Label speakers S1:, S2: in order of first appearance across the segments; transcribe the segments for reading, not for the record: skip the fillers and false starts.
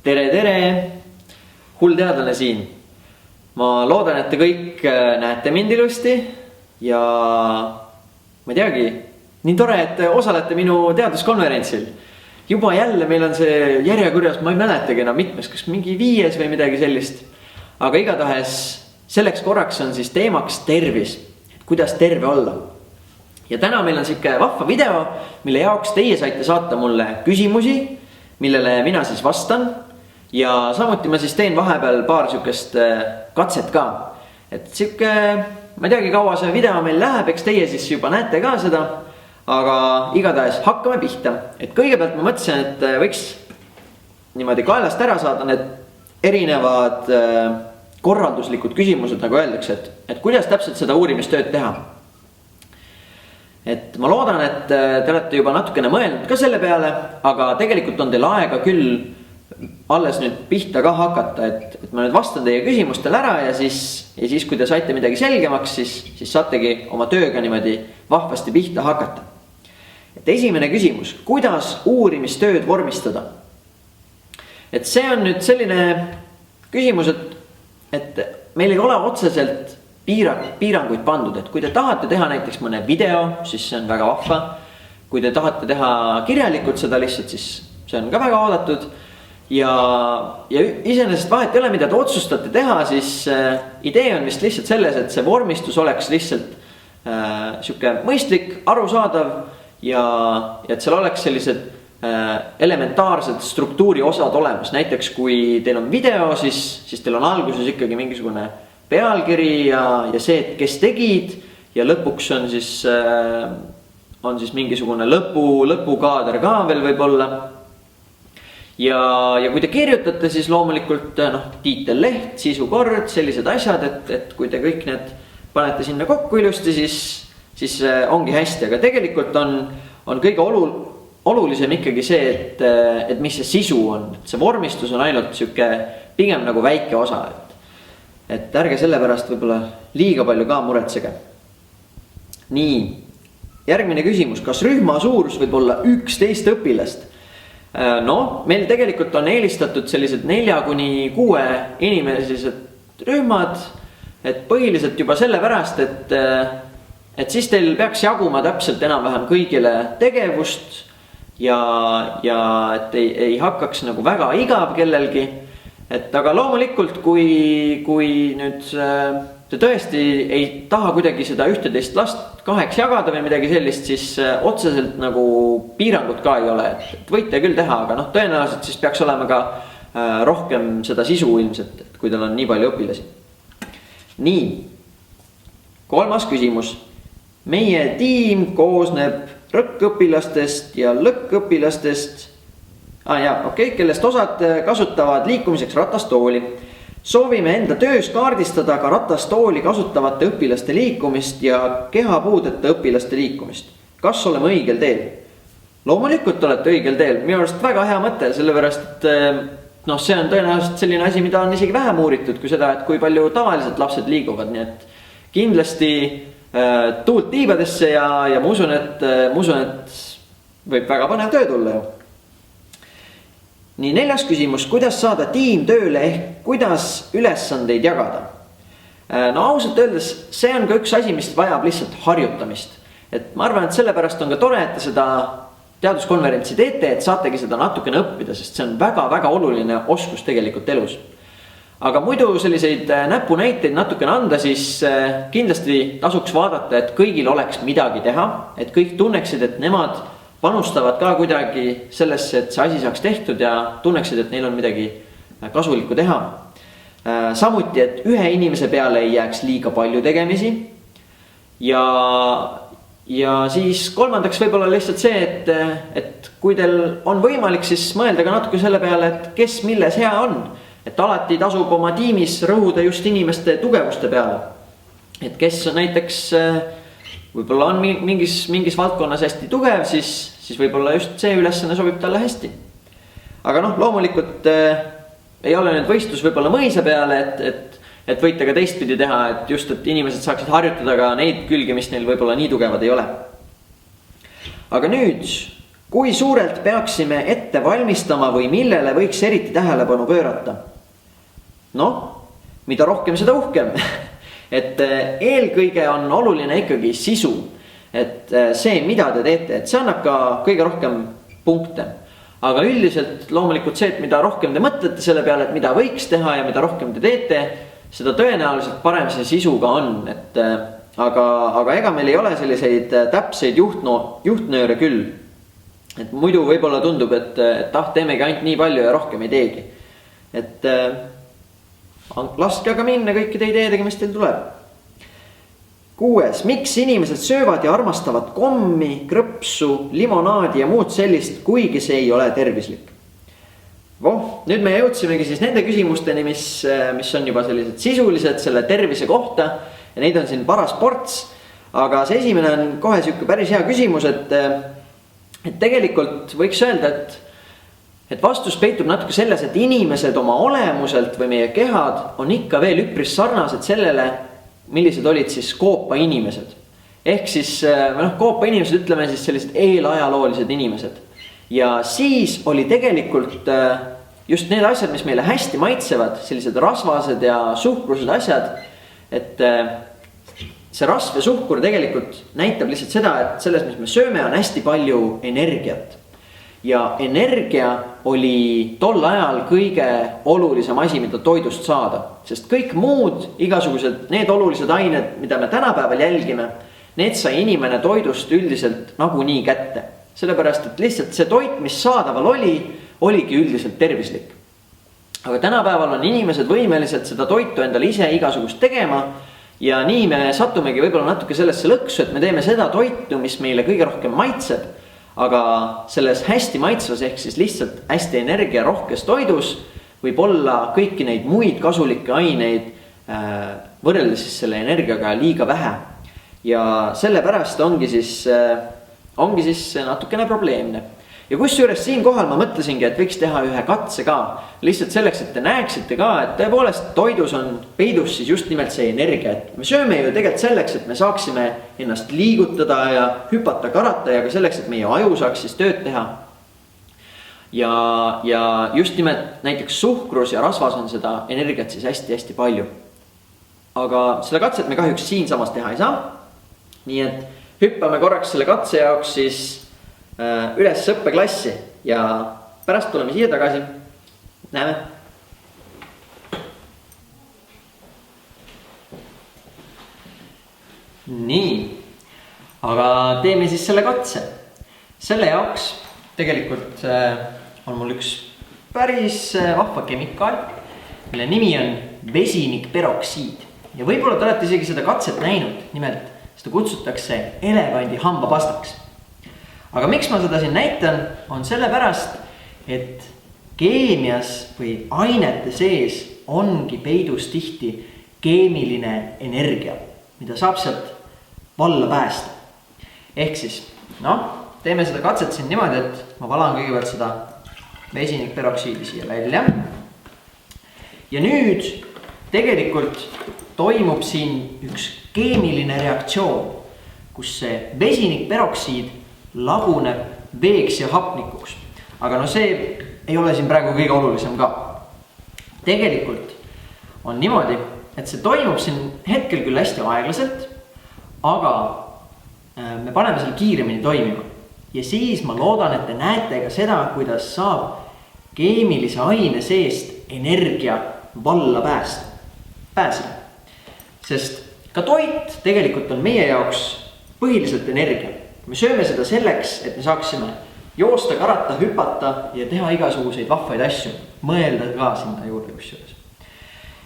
S1: Tere, tere! Hull teadlane siin. Ma loodan, et te kõik näete mind ilusti ja ma ei teagi, nii tore, et osalete minu teaduskonverentsil. Juba jälle meil on see järjekorras, ma ei mäletagi enam mitmes, kas mingi 5 või midagi sellist. Aga igatahes selleks korraks on siis teemaks tervis, et kuidas terve olla. Ja täna meil on siuke vahva video, mille jaoks teie saite saata mulle küsimusi, millele mina siis vastan. Ja samuti ma siis teen vahepeal paar siukest katset ka. Et siuke, ma ei teagi kaua see video meil läheb, eks teie siis juba näete ka seda. Aga igatahes hakkame pihta. Et kõigepealt ma mõtlesin, et võiks niimoodi kaelast ära saada need erinevad korralduslikud küsimused, nagu öeldakse, et kuidas täpselt seda uurimistööd teha. Et ma loodan, et te olete juba natukene mõelnud ka selle peale, aga tegelikult on teil aega küll alles nüüd pihta ka hakata, et ma nüüd vastan teie küsimustele ära ja siis kui te saite midagi selgemaks, siis saategi oma tööga niimoodi vahvasti pihta hakata. Et esimene küsimus, kuidas uurimistööd vormistada? Et see on nüüd selline küsimus, et meil ei ole otseselt piiranguid pandud, et kui te tahate teha näiteks mõne video, siis see on väga vahva. Kui te tahate teha kirjalikult seda lihtsalt, siis see on ka väga oodatud. Ja iseenesest vahet ei ole, mida te otsustate teha, siis idee on vist lihtsalt selles, et see vormistus oleks lihtsalt siuke mõistlik, arusaadav ja et seal oleks sellised elementaarsed struktuuri osad olemas. Näiteks kui teil on video, siis teil on alguses ikkagi mingisugune pealkiri ja see, et kes tegid ja lõpuks on siis mingisugune lõpukaader ka veel võib-olla. Ja kui te kirjutate, siis loomulikult tiitel, leht, sisukord, sellised asjad, et kui te kõik need panete sinna kokku ilusti, siis ongi hästi. Aga tegelikult on kõige olulisem ikkagi see, et mis see sisu on. See vormistus on ainult siuke pigem nagu väike osa. Et ärge selle pärast võib-olla liiga palju ka muretsege. Nii, järgmine küsimus, kas rühma suurus võib olla 11 õpilast? Meil tegelikult on eelistatud sellised 4-6 inimesed rühmad, et põhiliselt juba selle pärast, et siis teil peaks jaguma täpselt enam-vähem kõigile tegevust ja et ei hakkaks nagu väga igav kellelgi. Et aga loomulikult, kui nüüd te tõesti ei taha kuidagi seda 11 last 2 jagada või midagi sellist, siis otseselt nagu piirangut ka ei ole, et võite küll teha, aga tõenäoliselt siis peaks olema ka rohkem seda sisu ilmselt, et kui teil on nii palju õpilasi. Nii, 3. küsimus. Meie tiim koosneb rõkkõpilastest ja lõkkõpilastest. Kellest osad kasutavad liikumiseks ratastooli. Soovime enda töös kaardistada ka ratastooli kasutavate õpilaste liikumist ja kehapuudeta õpilaste liikumist. Kas oleme õigel teel? Loomulikult olete õigel teel. Minu arust väga hea mõte, sellepärast, et see on tõenäoliselt selline asi, mida on isegi vähem uuritud kui seda, et kui palju tavaliselt lapsed liiguvad. Nii et kindlasti tuult tiibadesse ja ma usun, et võib väga põnev töö tulla ju. Nii, 4. küsimus, kuidas saada tiim tööle ehk kuidas ülesandeid jagada? Ausalt öeldes, see on ka üks asi, mis vajab lihtsalt harjutamist. Et ma arvan, et sellepärast on ka tore, et te seda teaduskonverentsi teete, et saategi seda natukene õppida, sest see on väga-väga oluline oskus tegelikult elus. Aga muidu selliseid näpunäiteid natukene anda, siis kindlasti tasuks vaadata, et kõigil oleks midagi teha, et kõik tunneksid, et nemad panustavad ka kuidagi sellesse, et see asi saaks tehtud ja tunneksid, et neil on midagi kasulikku teha. Samuti, et ühe inimese peale ei jääks liiga palju tegemisi. Ja siis 3. võib-olla lihtsalt see, et kui teil on võimalik, siis mõelda ka natuke selle peale, et kes milles hea on. Et alati tasub oma tiimis rõhuda just inimeste tugevuste peale. Et kes näiteks võib-olla on mingis valdkonnas hästi tugev, siis võib-olla just see ülesanne sobib talle hästi. Aga loomulikult ei ole nüüd võistlus võib-olla mõisa peale, et võite ka teistpidi teha, et just, et inimesed saaksid harjutada ka neid külgi, mis neil võib-olla nii tugevad ei ole. Aga nüüd kui suurelt peaksime ette valmistama või millele võiks eriti tähelepanu pöörata? Noh, mida rohkem, seda uhkem. Et eelkõige on oluline ikkagi sisu. Et see, mida te teete, et see annab ka kõige rohkem punkte. Aga üldiselt loomulikult see, et mida rohkem te mõtlete selle peale, et mida võiks teha ja mida rohkem te teete, seda tõenäoliselt parem see sisu ka on. Et, aga ega meil ei ole selliseid täpseid juhtnööre küll. Et muidu võib-olla tundub, et teemegi ainult nii palju ja rohkem ei teegi. Et laske aga minna kõikide ideedega, mis teil tuleb. 6. Miks inimesed söövad ja armastavad kommi, krõpsu, limonaadi ja muud sellist, kuigi see ei ole tervislik? Nüüd me jõudsimegi siis nende küsimusteni, mis on juba sellised sisulised selle tervise kohta. Ja neid on siin paras ports. Aga see esimene on kohe siuke päris hea küsimus, et tegelikult võiks öelda, et vastus peitub natuke selles, et inimesed oma olemuselt või meie kehad on ikka veel üpris sarnased sellele, millised olid siis koopa inimesed. Ehk siis koopa inimesed, ütleme siis sellised eelajaloolised inimesed. Ja siis oli tegelikult just need asjad, mis meile hästi maitsevad, sellised rasvased ja suhkrused asjad, et see rasv ja suhkur tegelikult näitab lihtsalt seda, et selles, mis me sööme, on hästi palju energiat. Ja energia oli tol ajal kõige olulisem asi, mida toidust saada. Sest kõik muud, igasugused need olulised ained, mida me tänapäeval jälgime, need sai inimene toidust üldiselt nagunii kätte. Sellepärast, et lihtsalt see toit, mis saadaval oligi üldiselt tervislik. Aga tänapäeval on inimesed võimelised seda toitu endale ise igasugust tegema. Ja nii me satumegi võib-olla natuke sellesse lõksu, et me teeme seda toitu, mis meile kõige rohkem maitseb. Aga selles hästi maitsvas ehk siis lihtsalt hästi energiarohkes toidus võib olla kõiki neid muid kasulikke aineid võrreldes siis selle energiaga liiga vähe. Ja sellepärast ongi siis natukene probleemne. Ja kusjuures siin kohal ma mõtlesingi, et võiks teha ühe katse ka. Lihtsalt selleks, et te näeksite ka, et tõepoolest toidus on peidus siis just nimelt see energia. Et me sööme ju tegelikult selleks, et me saaksime ennast liigutada ja hüpata, karata ja ka selleks, et meie aju saaks siis tööd teha. Ja just nimelt näiteks suhkrus ja rasvas on seda energiat siis hästi-hästi palju. Aga seda katset me kahjuks siin samas teha ei saa. Nii et hüppame korraks selle katse jaoks siis üles õppeklassi ja pärast tuleme siia tagasi. Näeme. Nii, aga teeme siis selle katse. Selle jaoks tegelikult on mul üks päris vahva kemikaal, mille nimi on vesinikperoksiid. Ja võib-olla te olete isegi seda katset näinud, nimelt seda kutsutakse elevandi hambapastaks. Aga miks ma seda siin näitan, on sellepärast, et keemias või ainete sees ongi peidus tihti keemiline energia, mida saab sealt valla päästa. Ehk siis, teeme seda katset siin niimoodi, et ma valan kõigepealt seda vesinikperoksiidi siia välja. Ja nüüd tegelikult toimub siin üks keemiline reaktsioon, kus see vesinikperoksiid laguneb veeks ja hapnikuks. Aga see ei ole siin praegu kõige olulisem ka. Tegelikult on niimoodi, et see toimub siin hetkel küll hästi aeglaselt, aga me paneme selle kiiremini toimima. Ja siis ma loodan, et te näete ka seda, kuidas saab keemilise aine seest energia valla pääseda. Sest ka toit tegelikult on meie jaoks põhiliselt energia. Me sööme seda selleks, et me saaksime joosta, karata, hüpata ja teha igasuguseid vahvaid asju. Mõelda ka sinna juurde kusjuures.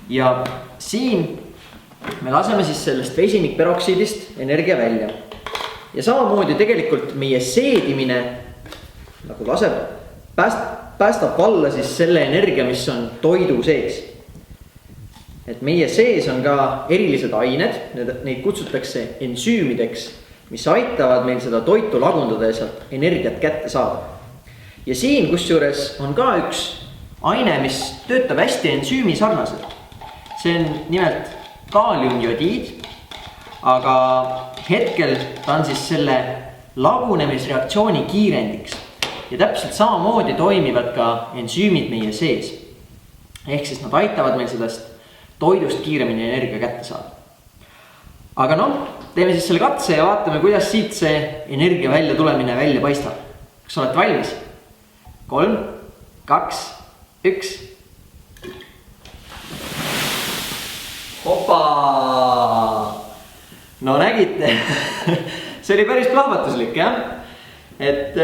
S1: Ja siin me laseme siis sellest vesinikperoksiidist energia välja. Ja samamoodi tegelikult meie seedimine nagu päästab valla siis selle energia, mis on toidu sees. Et meie sees on ka erilised ained, neid kutsutakse ensüümideks, mis aitavad meil seda toitu lagundada ja sealt energiat kätte saada. Ja siin kusjuures on ka üks aine, mis töötab hästi ensüümi sarnaselt. See on nimelt kaaliumjodiid, aga hetkel ta on siis selle lagunemisreaktsiooni kiirendiks. ja täpselt samamoodi toimivad ka ensüümid meie sees. Ehk siis nad aitavad meil sellest toidust kiiremini energia kätte saada. Aga noh, teeme siis selle katse ja vaatame, kuidas siit see energia välja tulemine välja paistab. Kas olete valmis? 3, 2, 1. Hopa! No nägite, see oli päris plahvatuslik, jah? Et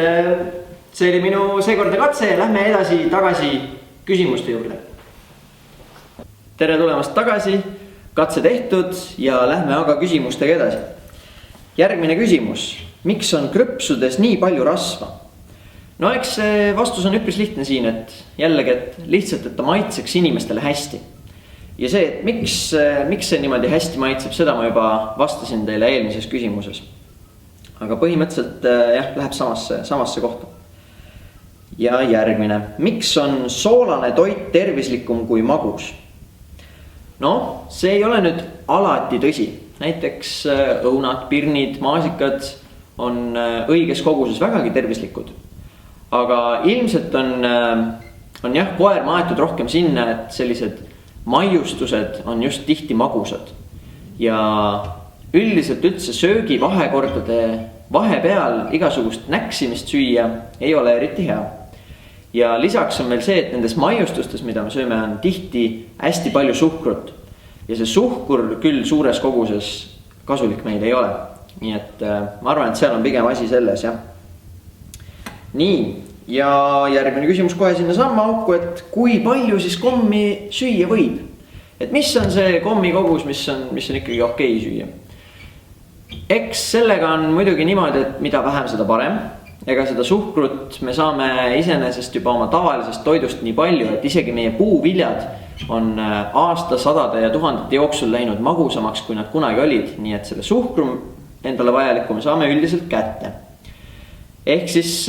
S1: see oli minu seekordne katse ja lähme edasi tagasi küsimuste juurde. Tere tulemast tagasi, katse tehtud ja lähme aga küsimustega edasi. Järgmine küsimus, miks on krõpsudes nii palju rasva? No eks see vastus on üpris lihtne siin, et jällegi, et lihtsalt, et ta maitseks inimestele hästi. Ja see, et miks see niimoodi hästi maitseb, seda ma juba vastasin teile eelmises küsimuses. Aga põhimõtteliselt jah, läheb samasse kohta. Ja järgmine, miks on soolane toit tervislikum kui magus? No, see ei ole nüüd alati tõsi. Näiteks õunad, pirnid, maasikad on õiges koguses vägagi tervislikud. Aga ilmselt on jah, koer maetud rohkem sinna, et sellised maiustused on just tihti magusad. Ja üldiselt üldse söögi vahekordade vahepeal igasugust näksimist süüa ei ole eriti hea. Ja lisaks on meil see, et nendes maiustustes, mida me sööme, on tihti hästi palju suhkrut. Ja see suhkur küll suures koguses kasulik meil ei ole. Nii et ma arvan, et seal on pigem asi selles, jah. Nii, ja järgmine küsimus kohe sinna samma auku, et kui palju siis kommi süüa võib? Et mis on see kommi kogus, mis on ikkagi okei süüa? Eks sellega on muidugi niimoodi, et mida vähem seda parem. Ega seda suhkrut me saame iseenesest juba oma tavalisest toidust nii palju, et isegi meie puuviljad on aastasadade ja tuhandete jooksul läinud magusamaks, kui nad kunagi olid. Nii et selle suhkru endale vajaliku me saame üldiselt kätte. Ehk siis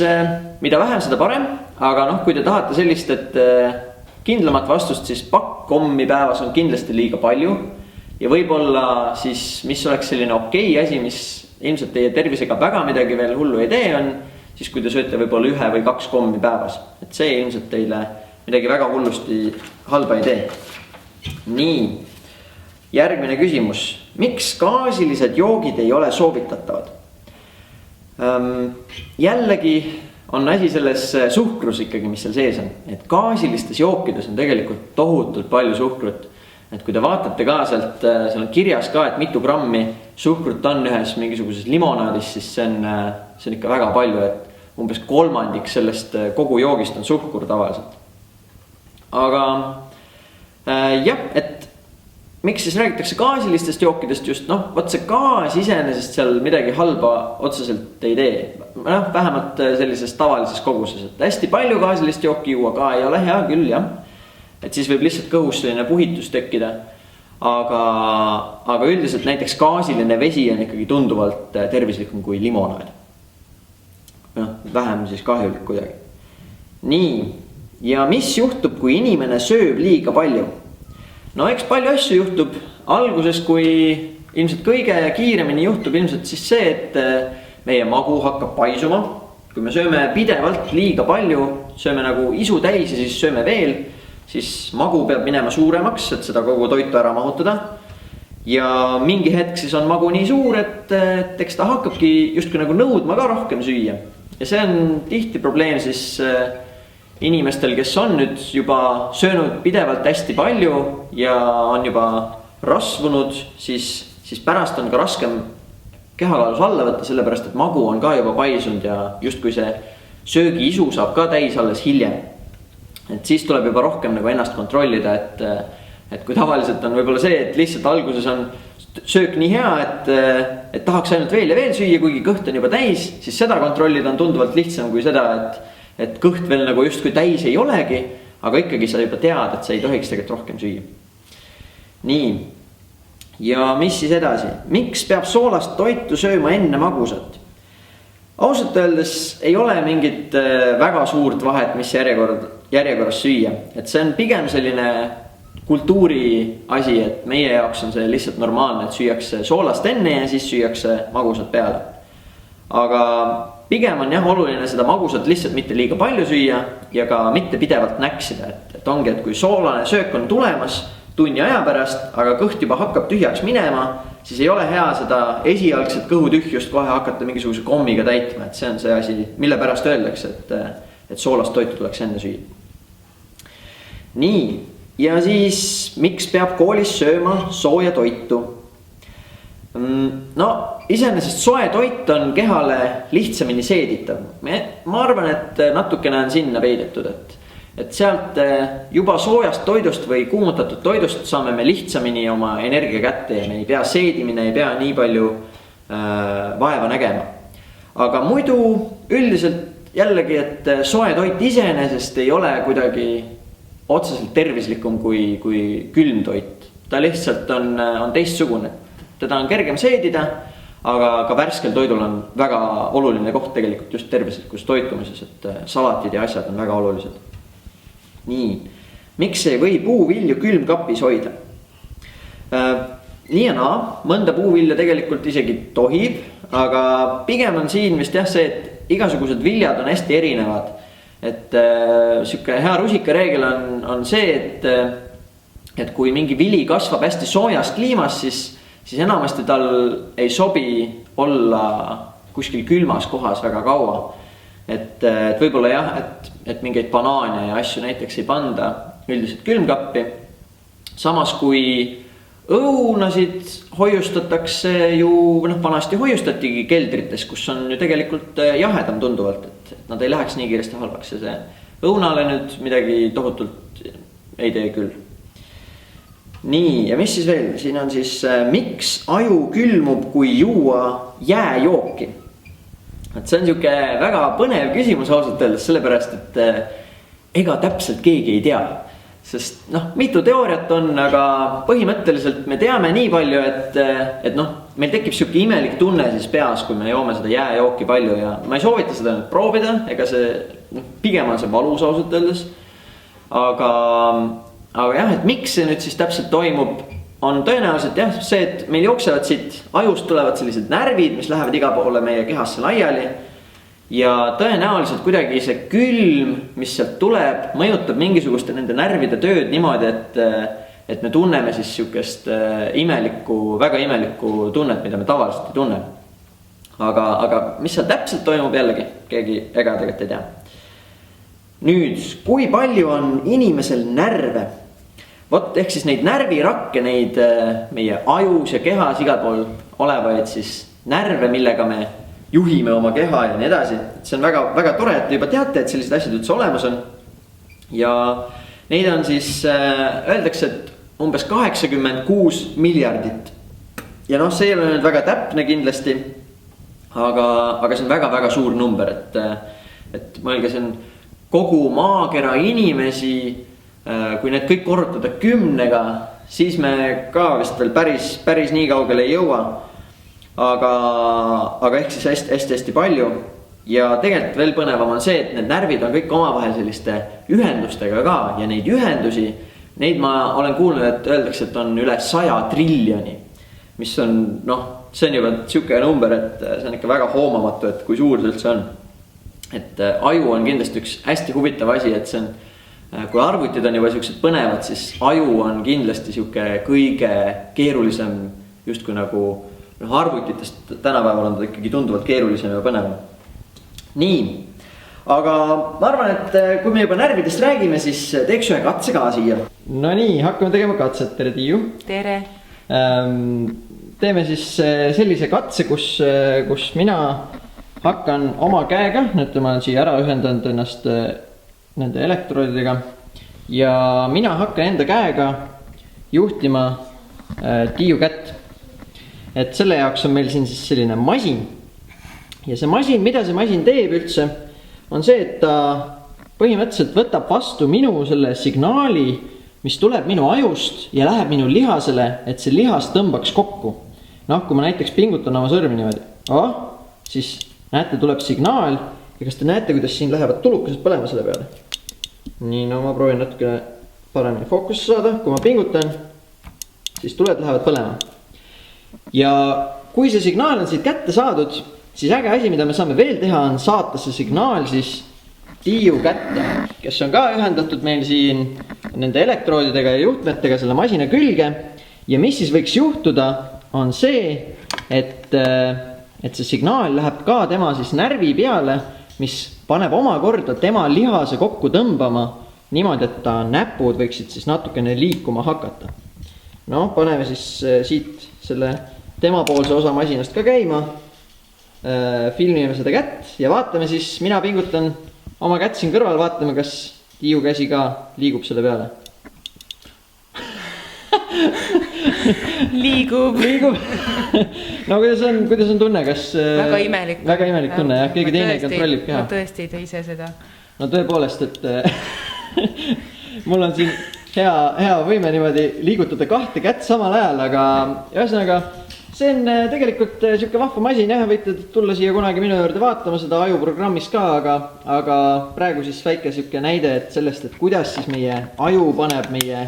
S1: mida vähem seda parem, aga noh, kui te tahate sellist, et kindlamat vastust, siis pakk kommi päevas on kindlasti liiga palju. Ja võib-olla siis, mis oleks selline okei asi, mis ilmselt teie tervisega väga midagi veel hullu ei tee on, siis kui te sööte võib-olla 1 või 2 kommi päevas. Et see ilmselt teile midagi väga hullusti halba ei tee. Nii, järgmine küsimus. Miks gaasilised joogid ei ole soovitatavad? Jällegi on asi selles suhkrus ikkagi, mis seal sees on. Et gaasilistes jookides on tegelikult tohutult palju suhkrut. Et kui te vaatate ka sealt, seal on kirjas ka, et mitu grammi suhkrut on ühes mingisuguses limonaadis, siis see on ikka väga palju, et umbes 1/3 sellest kogu joogist on suhkur tavaliselt. Aga jah, et miks siis räägitakse gaasilistest jookidest just, noh, võt see gaas iseenesest seal midagi halba otseselt ei tee. Noh, vähemalt sellises tavalises koguses, et hästi palju gaasilist jooki juua ka ei ole hea küll, jah. Et siis võib lihtsalt kõhus selline puhitus tekkida. Aga üldiselt näiteks gaasiline vesi on ikkagi tunduvalt tervislikum kui limonaad. Noh, vähem siis kahjulik kuidagi. Nii, ja mis juhtub, kui inimene sööb liiga palju? No eks palju asju juhtub. Alguses, kui ilmselt kõige kiiremini juhtub ilmselt siis see, et meie magu hakkab paisuma. Kui me sööme pidevalt liiga palju, sööme nagu isu täis ja siis sööme veel, siis magu peab minema suuremaks, et seda kogu toitu ära mahutada. Ja mingi hetk siis on magu nii suur, et eks ta hakkabki justkui nagu nõudma ka rohkem süüa. Ja see on tihti probleem siis inimestel, kes on nüüd juba söönud pidevalt hästi palju ja on juba rasvunud, siis pärast on ka raskem kehakaalus alla võtta, sellepärast et magu on ka juba paisunud ja justkui see söögi isu saab ka täis alles hiljem. Et siis tuleb juba rohkem nagu ennast kontrollida, et kui tavaliselt on võib-olla see, et lihtsalt alguses on söök nii hea, et tahaks ainult veel ja veel süüa, kuigi kõht on juba täis, siis seda kontrollida on tunduvalt lihtsam kui seda, et kõht veel nagu justkui täis ei olegi, aga ikkagi sa juba tead, et sa ei tohiks tegelikult rohkem süüa. Nii, ja mis siis edasi? Miks peab soolast toitu sööma enne magusat? Ausalt öeldes ei ole mingit väga suurt vahet, mis järjekorras süüa. Et see on pigem selline kultuuri asi, et meie jaoks on see lihtsalt normaalne, et süüakse soolast enne ja siis süüakse magusat peale. Aga pigem on jah oluline seda magusat lihtsalt mitte liiga palju süüa ja ka mitte pidevalt näksida, et ongi, et kui soolane söök on tulemas tunni aja pärast, aga kõht juba hakkab tühjaks minema, siis ei ole hea seda esialgset kõhutühjust kohe hakata mingisuguse kommiga täitma, et see on see asi, mille pärast öeldakse, et soolast toitu tuleks enne süüa. Nii, ja siis miks peab koolis sööma sooja toitu? No iseenesest soe toit on kehale lihtsamini seeditav. Ma arvan, et natukene on sinna peidetud, et sealt juba soojast toidust või kuumutatud toidust saame me lihtsamini oma energia kätte ja me ei pea seedimine, ei pea nii palju vaeva nägema. Aga muidu üldiselt jällegi, et soe toit iseenesest ei ole kuidagi otseselt tervislikum kui külm toit. Ta lihtsalt on teistsugune. Teda on kergem seedida, aga ka värskel toidul on väga oluline koht tegelikult just tervislikus toitumises, et salatid ja asjad on väga olulised. Nii, miks ei või puuvilju külmkapis hoida? Nii ja naa, mõnda puuvilja tegelikult isegi tohib, aga pigem on siin vist jah see, et igasugused viljad on hästi erinevad. Et siuke hea rusikareegel on see, et kui mingi vili kasvab hästi soojas kliimas, siis enamasti tal ei sobi olla kuskil külmas kohas väga kaua. Et võib-olla jah, et mingeid banaane ja asju näiteks ei panda üldiselt külmkappi. Samas kui õunasid hoiustatakse ju, vanasti hoiustatigi keldrites, kus on ju tegelikult jahedam tunduvalt, et nad ei läheks nii kiiresti halvaks ja see õunale nüüd midagi tohutult ei tee küll. Nii, ja mis siis veel? Siin on siis, miks aju külmub, kui juua jääjooki? Et see on siuke väga põnev küsimus ausalt öeldes, sellepärast, et ega täpselt keegi ei tea. Sest mitu teooriat on, aga põhimõtteliselt me teame nii palju, et meil tekib siuke imelik tunne siis peas, kui me joome seda jääjooki palju ja ma ei soovita seda nüüd proovida, ega see pigem on see valus ausalt öeldes. Aga jah, et miks see nüüd siis täpselt toimub, on tõenäoliselt jah see, et meil jooksevad siit ajust tulevad sellised närvid, mis lähevad iga poole meie kehasse laiali. Ja tõenäoliselt kuidagi see külm, mis sealt tuleb, mõjutab mingisuguste nende närvide tööd niimoodi, et me tunneme siis siukest väga imelikku tunnet, mida me tavaliselt ei tunne. Aga mis seal täpselt toimub jällegi, keegi ega tegelikult ei tea. Nüüd, kui palju on inimesel närve? Vot ehk siis neid närvirakke, neid meie ajus ja kehas igal pool olevaid siis närve, millega me juhime oma keha ja nii edasi. See on väga, väga tore, et te juba teate, et sellised asjad üldse olemas on. Ja neid on siis, öeldakse, et umbes 86 miljardit. Ja see ei ole nüüd väga täpne kindlasti, aga see on väga, väga suur number, et mõelge, see on kogu maakera inimesi, kui need kõik korrutada 10-ga, siis me ka vist veel päris nii kaugele ei jõua. Aga ehk siis hästi palju. Ja tegelikult veel põnevam on see, et need närvid on kõik omavahel selliste ühendustega ka. Ja neid ühendusi, neid ma olen kuulnud, et öeldakse, et on üle 100 triljoni. Mis on, see on juba siuke number, et see on ikka väga hoomamatu, et kui suur see üldse on. Et aju on kindlasti üks hästi huvitav asi, et see on, kui arvutid on juba siuksed põnevad, siis aju on kindlasti siuke kõige keerulisem, just kui nagu arvutitest tänapäeval on ta ikkagi tunduvalt keerulisem ja põnevam. Nii, aga ma arvan, et kui me juba närvidest räägime, siis teeks ühe katse ka siia. No nii, hakkame tegema katset, tere Tiiu.
S2: Tere.
S1: Teeme siis sellise katse, kus mina hakkan oma käega, nüüd ma olen siia ära ühendanud ennast nende elektroodidega ja mina hakkan enda käega juhtima Tiiu kätt. Et selle jaoks on meil siin siis selline masin ja see masin, mida see masin teeb üldse, on see, et ta põhimõtteliselt võtab vastu minu selle signaali, mis tuleb minu ajust ja läheb minu lihasele, et see lihas tõmbaks kokku. Kui ma näiteks pingutan oma sõrmi niimoodi, siis näete, tuleb signaal ja kas te näete, kuidas siin lähevad tulukesed põlema selle peale? Nii, ma proovin natuke paremini fookusse saada, kui ma pingutan, siis tuled lähevad põlema. Ja kui see signaal on siit kätte saadud, siis äge asi, mida me saame veel teha, on saata see signaal siis Tiiu kätte, kes on ka ühendatud meil siin nende elektroodidega ja juhtmetega selle masina külge. Ja mis siis võiks juhtuda, on see, et see signaal läheb ka tema siis närvi peale, mis paneb omakorda tema lihase kokku tõmbama niimoodi, et ta näpud võiksid siis natukene liikuma hakata. No, paneme siis siit selle temapoolse osa masinast ka käima, filmime seda kätt ja vaatame siis, mina pingutan oma kätt siin kõrval, vaatame, kas Tiiu käsi ka liigub selle peale.
S2: Liigub.
S1: No kuidas on tunne, kas...
S2: Väga imelik.
S1: Väga imelik tunne, jah, keegi teine kontrollib keha.
S2: Ma tõesti ei tee ise seda.
S1: No tõepoolest, et mul on siin hea võime niimoodi liigutada kahte kätt samal ajal, aga ühesõnaga, see on tegelikult siuke vahva masin, jah, võite tulla siia kunagi minu juurde vaatama seda ajuprogrammis ka, aga praegu siis väike siuke näide sellest, et kuidas siis meie aju paneb meie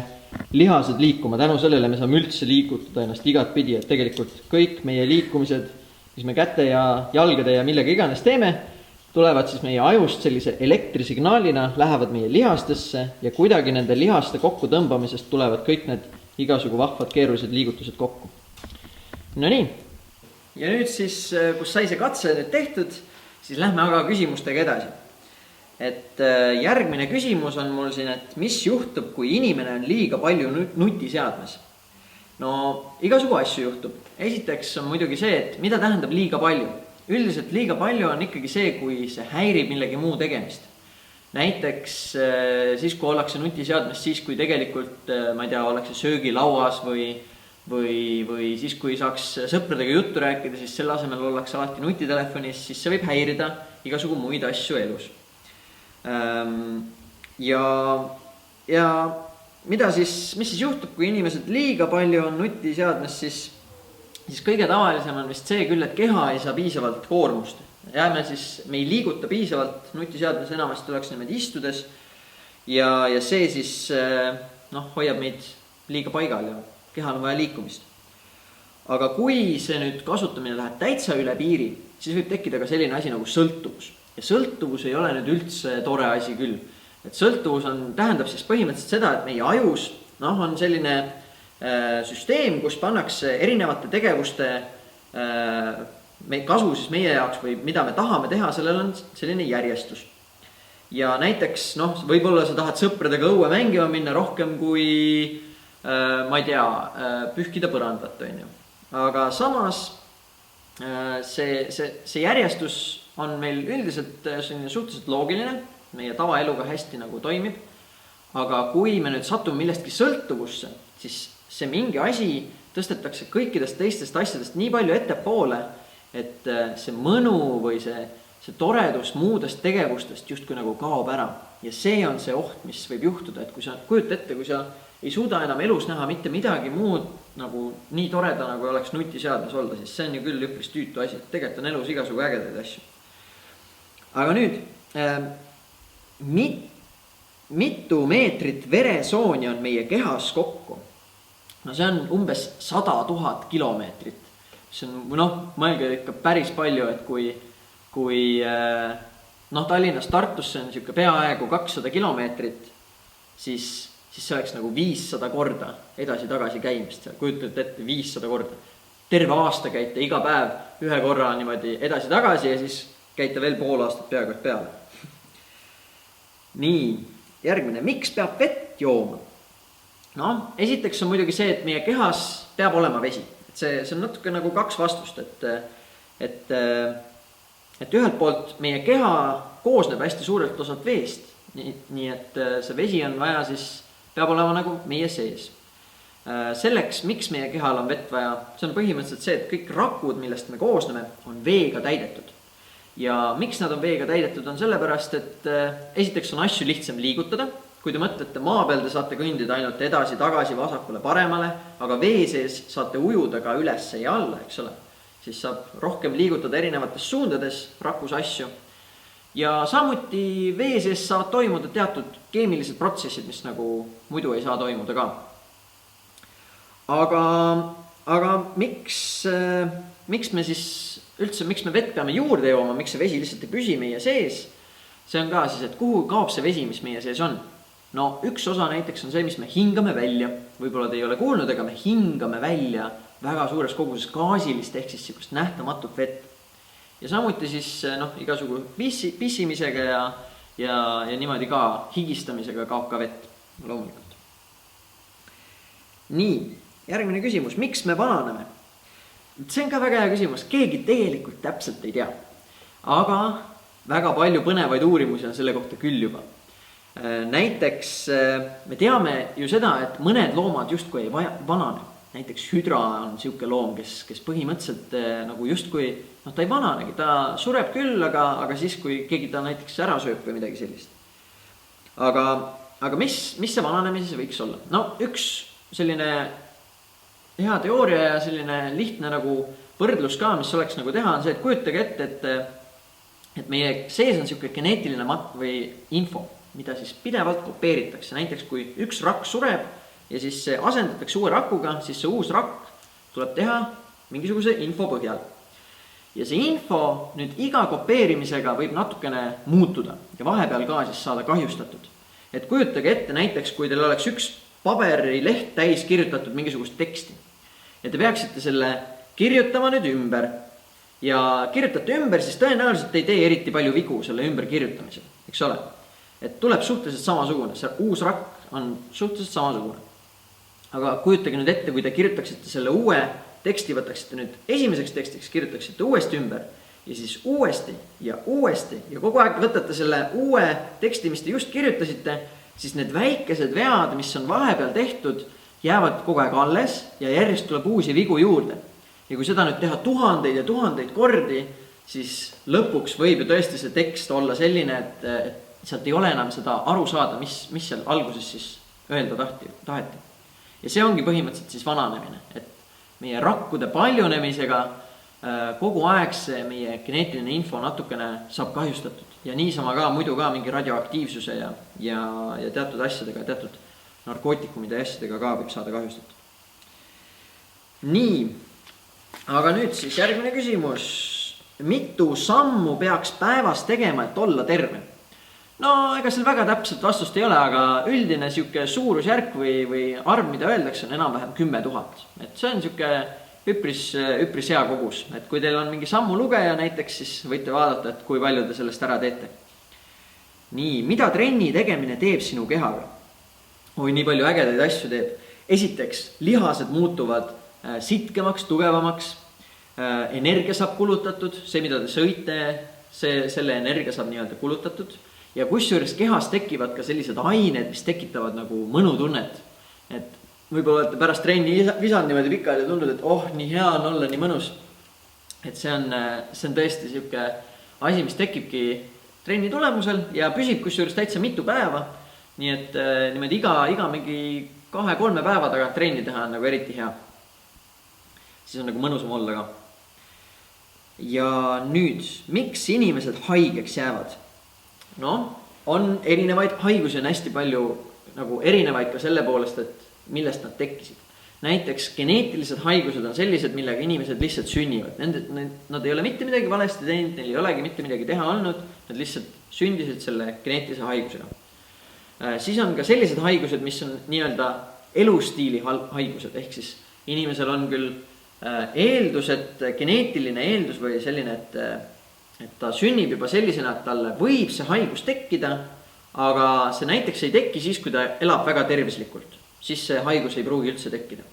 S1: lihased liikuma. Tänu sellele me saame üldse liigutada ennast igat pidi, et tegelikult kõik meie liikumised, mis me käte ja jalgade ja millega iganes teeme, tulevad siis meie ajust sellise elektrisignaalina, lähevad meie lihastesse ja kuidagi nende lihaste kokku tõmbamisest tulevad kõik need igasugu vahvad keerulised liigutused kokku. No nii, ja nüüd siis, kus sai see katse nüüd tehtud, siis lähme aga küsimustega edasi. Et järgmine küsimus on mul siin, et mis juhtub, kui inimene on liiga palju nutiseadmes? No, igasugu asju juhtub. Esiteks on muidugi see, et mida tähendab liiga palju? Üldiselt liiga palju on ikkagi see, kui see häirib millegi muu tegemist. Näiteks siis, kui ollakse nutiseadmes, siis kui tegelikult, ma ei tea, ollakse söögilauas või siis, kui saaks sõpradega juttu rääkida, siis selle asemel ollakse alati nutitelefonis, siis see võib häirida igasugu muid asju elus. Ja mida siis, mis siis juhtub, kui inimesed liiga palju on nutiseadmes, siis kõige tavalisem on vist see küll, et keha ei saa piisavalt koormust. Jääme siis, me ei liiguta piisavalt nutiseadmes, enamasti oleks niimoodi istudes ja see siis hoiab meid liiga paigal ja kehal on vaja liikumist. Aga kui see nüüd kasutamine läheb täitsa üle piiri, siis võib tekkida ka selline asi nagu sõltuvus. Ja sõltuvus ei ole nüüd üldse tore asi küll. Et sõltuvus tähendab siis põhimõtteliselt seda, et meie ajus on selline süsteem, kus pannakse erinevate tegevuste kasu siis meie jaoks või mida me tahame teha, sellel on selline järjestus. Ja näiteks, võib-olla sa tahad sõpradega õue mängima minna rohkem kui ma ei tea, pühkida põrandat, on ju. Aga samas see järjestus on meil üldiselt suhteliselt loogiline, meie tavaeluga hästi nagu toimib. Aga kui me nüüd satume millestki sõltuvusse, siis see mingi asi tõstetakse kõikidest teistest asjadest nii palju ettepoole, et see mõnu või see toredus muudest tegevustest justkui nagu kaob ära. Ja see on see oht, mis võib juhtuda, et kui sa kujuta ette, kui sa ei suuda enam elus näha mitte midagi muud nagu nii toreda, nagu oleks nutiseadmes olla, siis see on ju küll üpris tüütu asi. Tegelikult on elus igasugu ägedaid asju. Aga nüüd, mitu meetrit veresooni on meie kehas kokku? No see on umbes 100 000 kilomeetrit. See on, mõelge ikka päris palju, et kui Tallinnast Tartusse on siuke peaaegu 200 kilomeetrit, siis see oleks nagu 500 korda edasi-tagasi käimist. Kujutate ette 500 korda. Terve aasta käite iga päev ühe korra niimoodi edasi-tagasi ja siis käite veel pool aastat peaaegu peale. Nii, järgmine. Miks peab vett jooma? Esiteks on muidugi see, et meie kehas peab olema vesi. See on natuke nagu kaks vastust, et ühelt poolt meie keha koosneb hästi suurelt osalt veest. Nii et see vesi on vaja siis peab olema nagu meie sees. Selleks, miks meie kehal on vett vaja, see on põhimõtteliselt see, et kõik rakud, millest me koosneme, on veega täidetud. Ja miks nad on veega täidetud, on sellepärast, et esiteks on asju lihtsam liigutada. Kui te mõtlete, maa peal te saate kõndida ainult edasi, tagasi, vasakule, paremale, aga vee sees saate ujuda ka ülesse ja alla, eks ole. Siis saab rohkem liigutada erinevates suundades rakus asju. Ja samuti vee sees saavad toimuda teatud keemilised protsessid, mis nagu muidu ei saa toimuda ka. Aga miks miks me siis üldse, miks me vett peame juurde jooma, miks see vesi lihtsalt ei püsi meie sees, see on ka siis, et kuhu kaob see vesi, mis meie sees on. No üks osa näiteks on see, mis me hingame välja, võib-olla te ei ole kuulnud, aga me hingame välja väga suures koguses gaasilist ehk siis sihukest nähtamatut vett. Ja samuti siis igasugu pissimisega ja niimoodi ka higistamisega kaob ka vett loomulikult. Nii, järgmine küsimus, miks me vananeme? See on ka väga hea küsimus, keegi tegelikult täpselt ei tea, aga väga palju põnevaid uurimusi on selle kohta küll juba. Näiteks me teame ju seda, et mõned loomad justkui ei vanane. Näiteks hüdra on siuke loom, kes põhimõtteliselt nagu justkui, ta ei vananegi, ta sureb küll, aga siis kui keegi ta näiteks ära sööb või midagi sellist. Aga mis see vananemises võiks olla? No üks selline hea teooria ja selline lihtne nagu võrdlus ka, mis oleks nagu teha, on see, et kujutage ette, et meie sees on siuke geneetiline või info, mida siis pidevalt kopeeritakse. Näiteks kui üks rakk sureb ja siis see asendatakse uue rakuga, siis see uus rakk tuleb teha mingisuguse info põhjal. Ja see info nüüd iga kopeerimisega võib natukene muutuda ja vahepeal ka siis saada kahjustatud. Et kujutage ette näiteks, kui teil oleks üks paberileht täis kirjutatud mingisugust teksti. Ja te peaksite selle kirjutama nüüd ümber. Ja kirjutate ümber, siis tõenäoliselt ei tee eriti palju vigu selle ümber kirjutamisel, eks ole. Et tuleb suhteliselt samasugune, see uus rakk on suhteliselt samasugune. Aga kujutage nüüd ette, kui te kirjutaksite selle uue teksti, võtaksite nüüd esimeseks tekstiks, kirjutaksite uuesti ümber ja siis uuesti ja kogu aeg võtate selle uue teksti, mis te just kirjutasite, siis need väikesed vead, mis on vahepeal tehtud, jäävad kogu aeg alles ja järjest tuleb uusi vigu juurde. Ja kui seda nüüd teha tuhandeid ja tuhandeid kordi, siis lõpuks võib ju tõesti see tekst olla selline, et sealt ei ole enam seda aru saada, mis seal alguses siis öelda taheti. Ja see ongi põhimõtteliselt siis vananemine, et meie rakkude paljunemisega kogu aeg see meie geneetiline info natukene saab kahjustatud. Ja niisama ka muidu ka mingi radioaktiivsuse ja teatud asjadega, teatud narkootikumide asjadega ka võib saada kahjustatud. Nii, aga nüüd siis järgmine küsimus. Mitu sammu peaks päevas tegema, et olla terve? No ega seal väga täpselt vastust ei ole, aga üldine siuke suurusjärk või arv, mida öeldakse, on enam-vähem 10 000. Et see on siuke üpris hea kogus. Et kui teil on mingi sammu lugeja näiteks, siis võite vaadata, et kui palju te sellest ära teete. Nii, mida trenni tegemine teeb sinu kehaga? Oi, nii palju ägedaid asju teeb. Esiteks, lihased muutuvad sitkemaks, tugevamaks, energia saab kulutatud, see mida te sõite, selle energia saab nii-öelda kulutatud ja kusjuures kehas tekivad ka sellised ained, mis tekitavad nagu mõnutunnet, et võib-olla olete pärast trenni visanud niimoodi pikali ja tundnud, et nii hea on olla, nii mõnus, et see on tõesti siuke asi, mis tekibki trenni tulemusel ja püsib kusjuures täitsa mitu päeva, nii et niimoodi iga mingi 2-3 päeva tagant trenni teha on nagu eriti hea. Siis on nagu mõnusam olla ka. Ja nüüd, miks inimesed haigeks jäävad? No, on erinevaid haigusi, on hästi palju nagu erinevaid ka selle poolest, et millest nad tekkisid. Näiteks geneetilised haigused on sellised, millega inimesed lihtsalt sünnivad. Nad ei ole mitte midagi valesti teinud, neil ei olegi mitte midagi teha olnud, nad lihtsalt sündisid selle geneetilise haigusega. Siis on ka sellised haigused, mis on nii-öelda elustiili haigused, ehk siis inimesel on küll eeldus, et geneetiline eeldus või selline, et ta sünnib juba sellisena, et talle võib see haigus tekkida, aga see näiteks ei tekki siis, kui ta elab väga tervislikult. Siis see haigus ei pruugi üldse tekkida.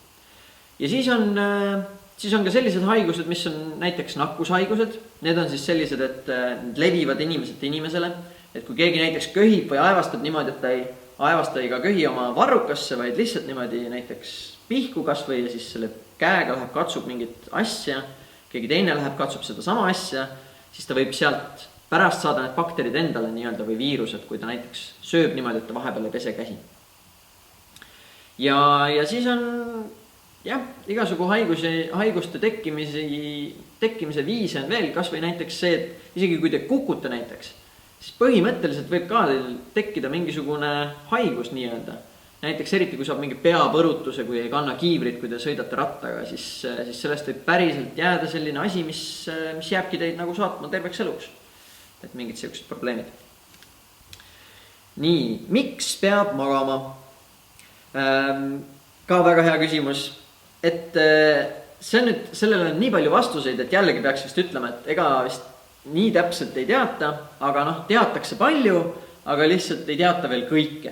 S1: Ja siis on ka sellised haigused, mis on näiteks nakkushaigused. Need on siis sellised, et need levivad inimeselt inimesele. Et kui keegi näiteks köhib või aevastab niimoodi, et ta ei aevasta ega köhi oma varrukasse, vaid lihtsalt niimoodi näiteks pihku kas või ja siis selle käega läheb, katsub mingit asja, keegi teine läheb, katsub seda sama asja, siis ta võib sealt pärast saada need bakterid endale nii-öelda või viirused, kui ta näiteks sööb niimoodi, et ta vahepeal ei pese käsi. Ja siis on igasugu haiguste tekkimise viise on veel, kas või näiteks see, et isegi kui te kukute näiteks, siis põhimõtteliselt võib ka teil tekkida mingisugune haigus nii-öelda. näiteks eriti, kui saab mingi peapõrutuse, kui ei kanna kiivrit, kui te sõidate rattaga, siis sellest võib päriselt jääda selline asi, mis jääbki teid nagu saatma terveks eluks. Et mingid sellised probleemid. Nii, miks peab magama? Ka väga hea küsimus. Et see on nüüd, sellele on nii palju vastuseid, et jällegi peaks vist ütlema, et ega vist nii täpselt ei teata, aga teatakse palju, aga lihtsalt ei teata veel kõike.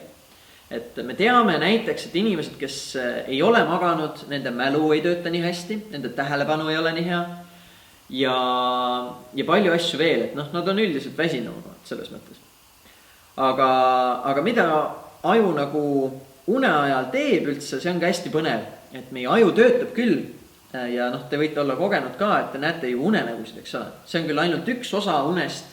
S1: Et me teame näiteks, et inimesed, kes ei ole maganud, nende mälu ei tööta nii hästi, nende tähelepanu ei ole nii hea ja palju asju veel, et nad on üldiselt väsinud selles mõttes. Aga mida aju nagu une ajal teeb üldse, see on ka hästi põnev, et meie aju töötab küll ja te võite olla kogenud ka, et te näete ju unenägusid, eks ole. See on küll ainult üks osa unest,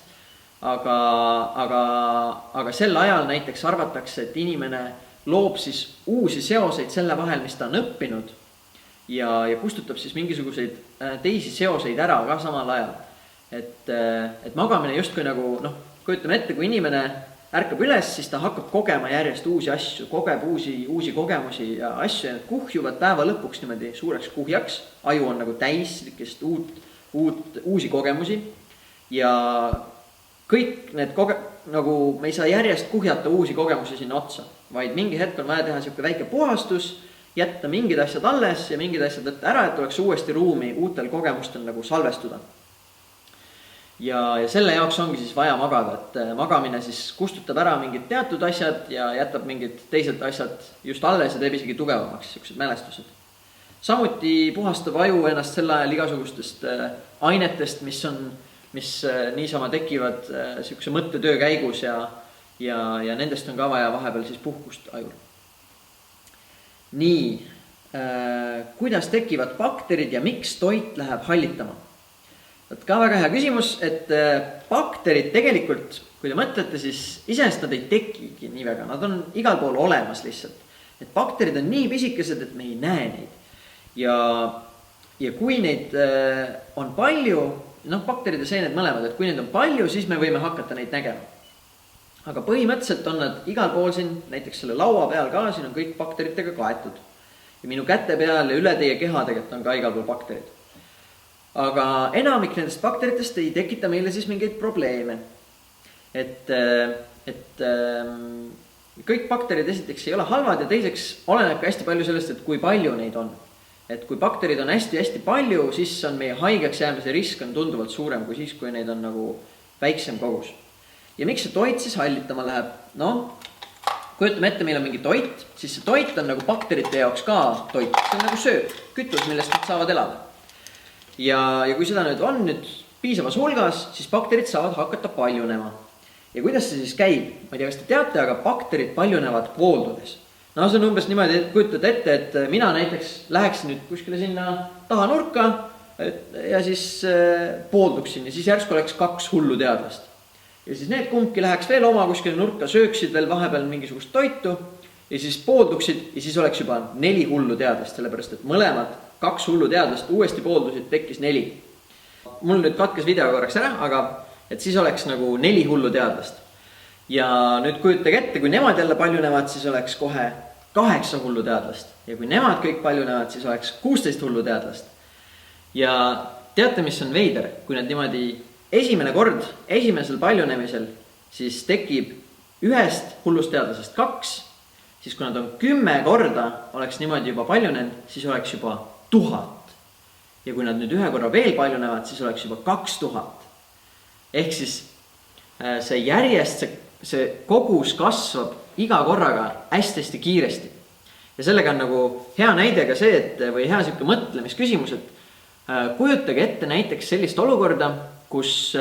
S1: aga sel ajal näiteks arvatakse, et inimene loob siis uusi seoseid selle vahel, mis ta on õppinud ja kustutab siis mingisuguseid teisi seoseid ära ka samal ajal. Et magamine justkui nagu, kujutame ette, kui inimene ärkab üles, siis ta hakkab kogema järjest uusi asju, kogeb uusi kogemusi ja asju ja need kuhjuvad päeva lõpuks niimoodi suureks kuhjaks. Aju on nagu täis uusi kogemusi ja kõik need nagu me ei saa järjest kuhjata uusi kogemusi sinna otsa, vaid mingi hetk on vaja teha siuke väike puhastus, jätta mingid asjad alles ja mingid asjad võtta ära, et oleks uuesti ruumi uutel kogemustel nagu salvestuda. Ja selle jaoks ongi siis vaja magada, et magamine siis kustutab ära mingid teatud asjad ja jätab mingid teised asjad just alles ja teeb isegi tugevamaks, sellised mälestused. Samuti puhastab aju ennast sel ajal igasugustest ainetest, mis niisama tekivad selline mõttetöö käigus ja nendest on ka vaja vahepeal siis puhkust ajul. Nii, kuidas tekivad bakterid ja miks toit läheb hallitama? Ka väga hea küsimus, et bakterid tegelikult, kui te mõtlete, siis iseenesest nad ei tekigi nii väga, nad on igal pool olemas lihtsalt. Et bakterid on nii pisikesed, et me ei näe neid. Ja kui neid on palju, bakterid ja seened mõlemad, et kui neid on palju, siis me võime hakata neid nägema. Aga põhimõtteliselt on nad igal pool siin, näiteks selle laua peal ka, siin on kõik bakteritega kaetud. Ja minu käte peal ja üle teie keha tegelikult on ka igal pool bakterid. Aga enamik nendest bakteritest ei tekita meile siis mingeid probleeme. Et kõik bakterid esiteks ei ole halvad ja teiseks oleneb ka hästi palju sellest, et kui palju neid on. Et kui bakterid on hästi palju, siis on meie haigeks jäämise risk on tunduvalt suurem kui siis, kui neid on nagu väiksem kogus. Ja miks see toit siis hallitama läheb? Kujutame ette, meil on mingi toit, siis see toit on nagu bakterite jaoks ka toit. See on nagu sööb, kütus, millest nad saavad elada. Ja kui seda nüüd on piisavas hulgas, siis bakterid saavad hakata paljunema. Ja kuidas see siis käib? Ma ei tea, kas te teate, aga bakterid paljunevad pooldudes. See on umbes niimoodi, et kujutad ette, et mina näiteks läheksin nüüd kuskile sinna taha nurka ja siis poolduksin ja siis järsku oleks 2 hullu teadlast. Ja siis need kumbki läheks veel oma kuskile nurka, sööksid veel vahepeal mingisugust toitu ja siis poolduksid ja siis oleks juba 4 hullu teadlast, sellepärast et mõlemad 2 hullu teadlast uuesti pooldusid, tekkis 4. Mul nüüd katkes video korraks ära, aga et siis oleks nagu 4 hullu teadlast. Ja nüüd kujutage ette, kui nemad jälle paljunevad, siis oleks kohe 8 hullu teadlast. Ja kui nemad kõik paljunevad, siis oleks 16 hullu teadlast. Ja teate, mis on veider? Kui nad niimoodi esimesel paljunemisel, siis tekib 1 hullust teadlasest 2, siis kui nad on 10 korda oleks niimoodi juba paljunenud, siis oleks juba 1000. Ja kui nad nüüd 1 korra veel paljunevad, siis oleks juba 2000. Ehk siis see järjest, see kogus kasvab iga korraga hästi kiiresti. Ja sellega on nagu hea näide ka see, või hea selline mõtlemisküsimus, et kujutage ette näiteks sellist olukorda, kus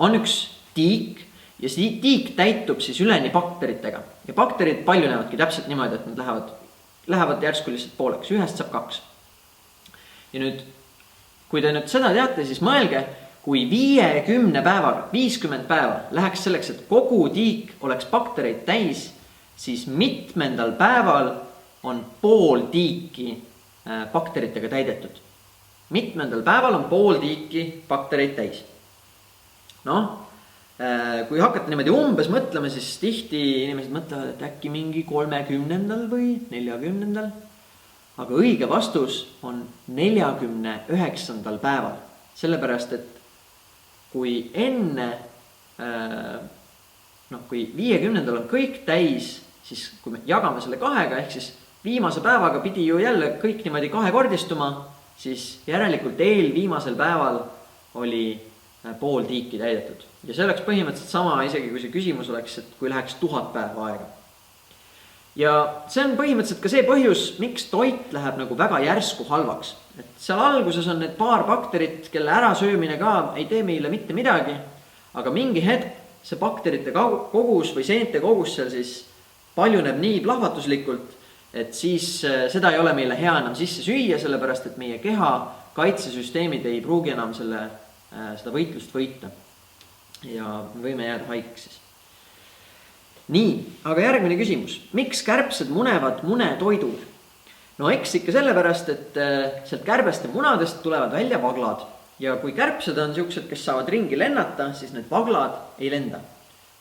S1: on üks tiik ja see tiik täitub siis üleni bakteritega. Ja bakterid paljunevadki täpselt niimoodi, et nad lähevad järsku lihtsalt pooleks, 1 saab 2. Ja nüüd, kui te nüüd seda teate, siis mõelge, kui 50 päeva läheks selleks, et kogu tiik oleks baktereid täis, siis mitmendal päeval on pool tiiki bakteritega täidetud. Mitmendal päeval on pool tiiki baktereid täis. kui hakata niimoodi umbes mõtlema, siis tihti inimesed mõtlevad, et äkki mingi 30. või 40. Aga õige vastus on 49. päeval. Sellepärast, et kui enne, kui 50. on kõik täis, siis kui me jagame selle 2-ga, ehk siis viimase päevaga pidi ju jälle kõik niimoodi 2-kordistuma, siis järelikult viimasel päeval oli pool tiiki täidetud. Ja see oleks põhimõtteliselt sama, isegi kui see küsimus oleks, et kui läheks 1000 päeva aega. Ja see on põhimõtteliselt ka see põhjus, miks toit läheb nagu väga järsku halvaks. Et seal alguses on need paar bakterit, kelle ärasöömine ka ei tee meile mitte midagi, aga mingi hetk see bakterite kogus või seente kogus seal siis paljuneb nii plahvatuslikult, et siis seda ei ole meile hea enam sisse süüa, sellepärast et meie keha kaitsesüsteemid ei pruugi enam seda võitlust võita. Ja me võime jääda haigeks siis. Nii, aga järgmine küsimus. Miks kärbsed munevad munetoidul? No eks ikka sellepärast, et sealt kärbeste munadest tulevad välja vaglad. Ja kui kärbsed on siuksed, kes saavad ringi lennata, siis need vaglad ei lenda.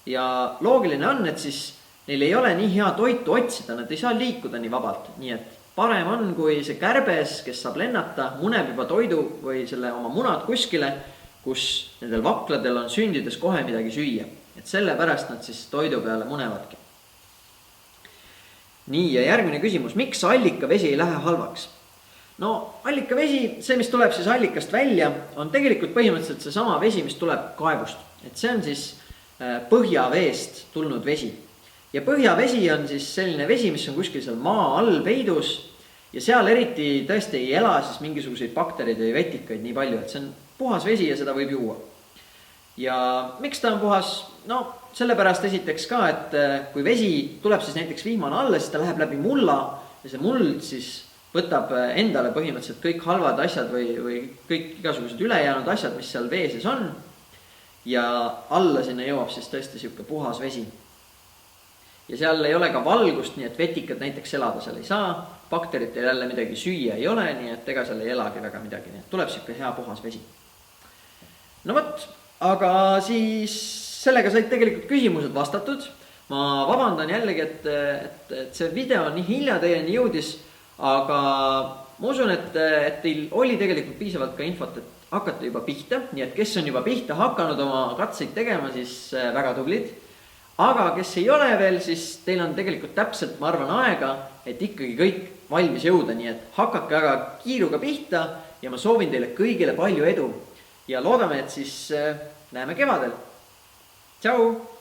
S1: Ja loogiline on, et siis neil ei ole nii hea toitu otsida, nad ei saa liikuda nii vabalt. Nii et parem on, kui see kärbes, kes saab lennata, muneb juba toidu või selle oma munad kuskile, kus nendel vakladel on sündides kohe midagi süüa. Et sellepärast nad siis toidu peale munevadki. Nii, ja järgmine küsimus. Miks allikavesi ei lähe halvaks? No allikavesi, see mis tuleb siis allikast välja, on tegelikult põhimõtteliselt see sama vesi, mis tuleb kaevust. Et see on siis põhjaveest tulnud vesi. Ja põhjavesi on siis selline vesi, mis on kuskil seal maa all peidus. Ja seal eriti tõesti ei ela siis mingisuguseid baktereid või vetikaid nii palju, et see on puhas vesi ja seda võib juua. Ja miks ta on puhas? No sellepärast esiteks ka, et kui vesi tuleb siis näiteks vihmane alla, siis ta läheb läbi mulla ja see muld siis võtab endale põhimõtteliselt kõik halvad asjad või kõik igasugused ülejäänud asjad, mis seal vee sees on. Ja alla sinna jõuab siis tõesti siuke puhas vesi. Ja seal ei ole ka valgust, nii et vetikad näiteks elada seal ei saa, bakteritel jälle midagi süüa ei ole, nii et ega seal ei elagi väga midagi, nii et tuleb siuke hea puhas vesi. No võt, aga siis sellega said tegelikult küsimused vastatud. Ma vabandan jällegi, et see video nii hilja teieni jõudis, aga ma usun, et teil oli tegelikult piisavalt ka infot, et hakata juba pihta, nii et kes on juba pihta hakanud oma katseid tegema, siis väga tublid. Aga kes ei ole veel, siis teil on tegelikult täpselt, ma arvan, aega, et ikkagi kõik valmis jõuda, nii et hakake aga kiiruga pihta ja ma soovin teile kõigile palju edu. Ja loodame, et siis näeme kevadel. Tšau!